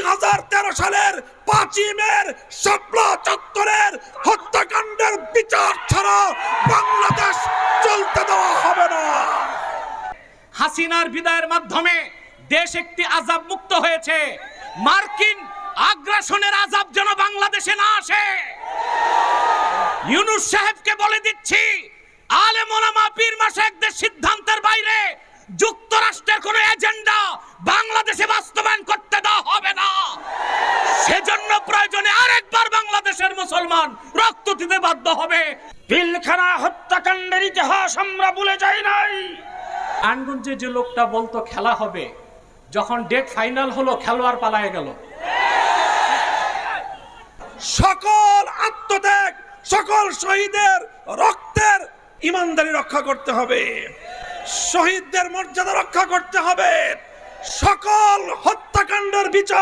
2013 সালের 5ই মের শাপলা চত্বরের হত্যাকাণ্ডের বিচার ছাড়া বাংলাদেশ চলতে দেওয়া হবে না। হাসিনার বিদায়ের মাধ্যমে দেশ একটি আযাব মুক্ত হয়েছে। মার্কিন আগ্রাসনের আযাব যেন বাংলাদেশে না আসে। ইউনূস সাহেবকে বলে দিচ্ছি, আলেম ওলামা পীর মাশায়েখদের সিদ্ধান্তের বাইরে যুক্তরাষ্ট্রের কোনো এজেন্ডা বাংলাদেশে বাস্তবায়ন করতে দেওয়া হবে না। সেজন্য প্রয়োজনে আরেকবার বাংলাদেশের মুসলমান রক্ত দিতে বাধ্য হবে। পিলখানা হত্যাকাণ্ডের ইতিহাস আমরা ভুলে যাই নাই। আনগঞ্জে যে লোকটা বলতো খেলা হবে, যখন ডেট ফাইনাল হলো খেলোয়াড় পালায়ে গেল। সকল আত্মত্যাগ, সকল শহীদের রক্তের ইমানদারি রক্ষা করতে হবে, শহীদদের মর্যাদা রক্ষা করতে হবে, সকল হত্যাকাণ্ডের বিচার